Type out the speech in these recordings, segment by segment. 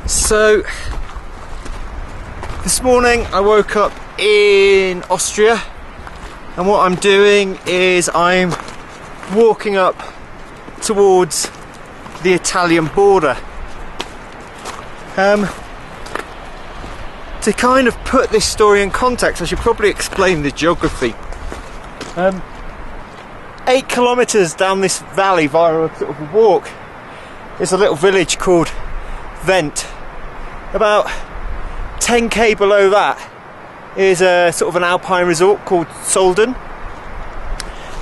So this morning I woke up in Austria, and what I'm doing is I'm walking up towards the Italian border. To kind of put this story in context, I should probably explain the geography. 8 kilometers down this valley via a sort of a walk is a little village called Vent. About 10k below that is a sort of an alpine resort called Solden,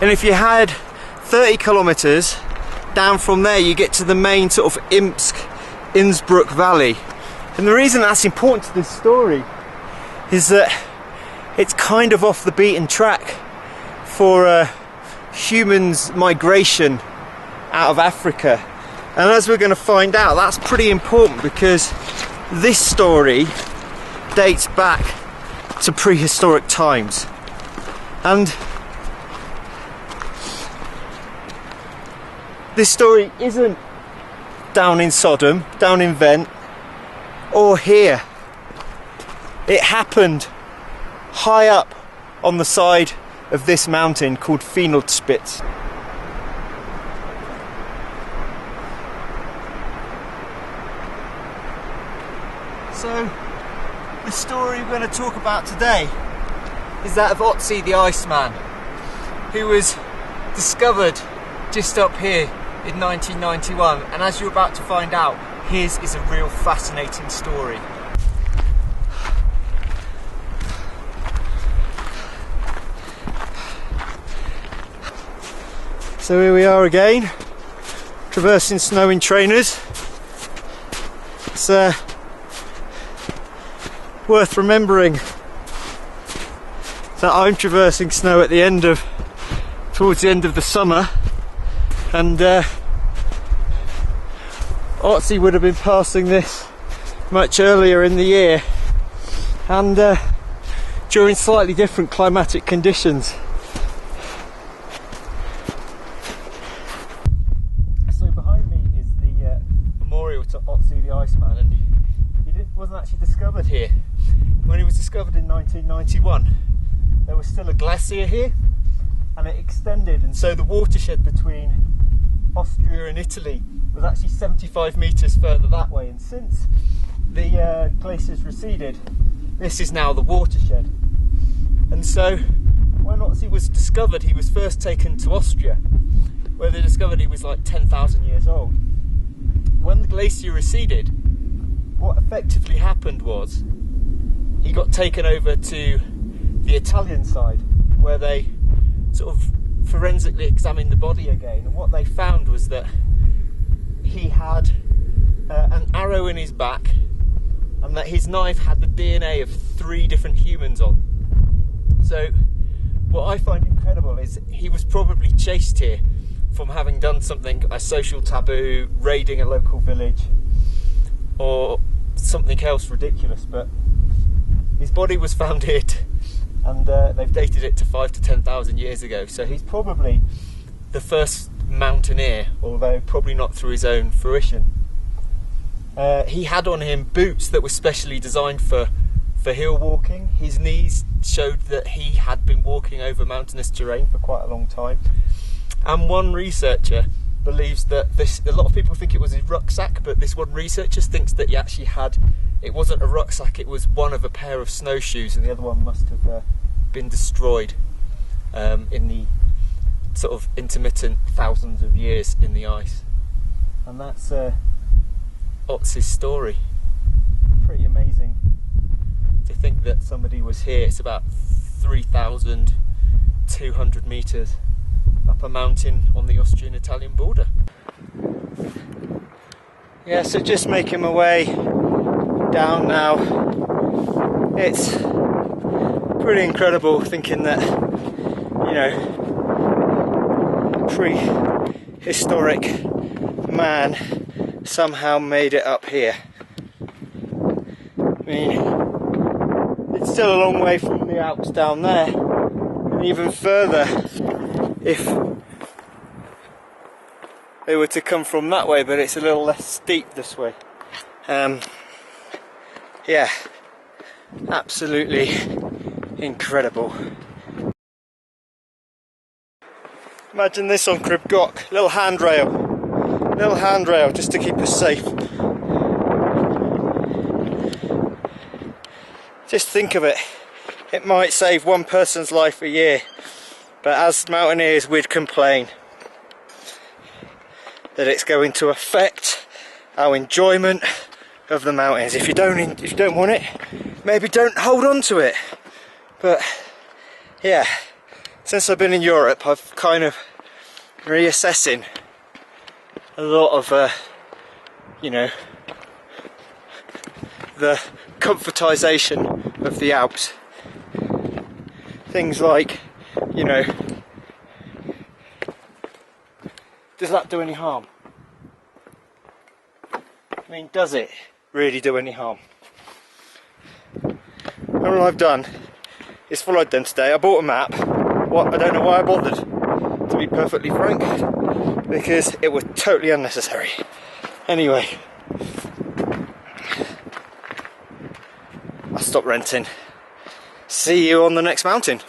and if you had 30 kilometers down from there you get to the main sort of Innsbruck Valley. And the reason that's important to this story is that it's kind of off the beaten track for humans' migration out of Africa. And as we're going to find out, that's pretty important because this story dates back to prehistoric times. And this story isn't down in Sodom, down in Vent, or here. It happened high up on the side of this mountain called Finaldspitz. So, the story we're going to talk about today is that of Otzi the Iceman, who was discovered just up here in 1991, and as you're about to find out, his is a real fascinating story. So here we are again, traversing snow in trainers. It's worth remembering that I'm traversing snow at the end of, towards the end of the summer, and Otzi would have been passing this much earlier in the year, and during slightly different climatic conditions. So behind me is the memorial to Otzi the Iceman, and he wasn't actually discovered here. When he was discovered in 1991, there was still a glacier here, and it extended, and so the watershed between Austria and Italy was actually 75 metres further that way, and since the glaciers receded, this is now the watershed. And so when Otzi was discovered, he was first taken to Austria, where they discovered he was like 10,000 years old. When the glacier receded, what effectively happened was he got taken over to the Italian side, where they sort of forensically examined the body again, and what they found was that he had an arrow in his back, and that his knife had the DNA of 3 different humans on. So what I find incredible is he was probably chased here from having done something, a social taboo, raiding a local village, or something else ridiculous, but his body was found here, and they've dated it to 5,000 to 10,000 years ago. So he's probably the first mountaineer, although probably not through his own fruition. He had on him boots that were specially designed for hill walking. His knees showed that he had been walking over mountainous terrain for quite a long time. And one researcher believes that a lot of people think it was his rucksack, but this one researcher thinks that he actually had, it wasn't a rucksack, it was one of a pair of snowshoes, and the other one must have been destroyed in the sort of intermittent thousands of years in the ice. And that's Otzi's story. Pretty amazing to think that somebody was here. It's about 3,200 metres up a mountain on the Austrian-Italian border. Yeah, so just making my way down now. It's pretty incredible thinking that, you know, prehistoric man somehow made it up here. I mean, it's still a long way from the Alps down there, and even further if they were to come from that way, but it's a little less steep this way. Yeah, absolutely incredible. Imagine this on Crib Goch, little handrail just to keep us safe. Just think of it, it might save one person's life a year, but as mountaineers we'd complain that it's going to affect our enjoyment of the mountains. If you don't want it, maybe don't hold on to it. But yeah, since I've been in Europe, I've kind of reassessing a lot of you know, the comfortisation of the Alps. Things like, you know, does that do any harm? I mean, does it really do any harm? All I've done is followed them today. I bought a map. I don't know why I bothered, to be perfectly frank, because it was totally unnecessary. Anyway, I'll stop renting. See you on the next mountain.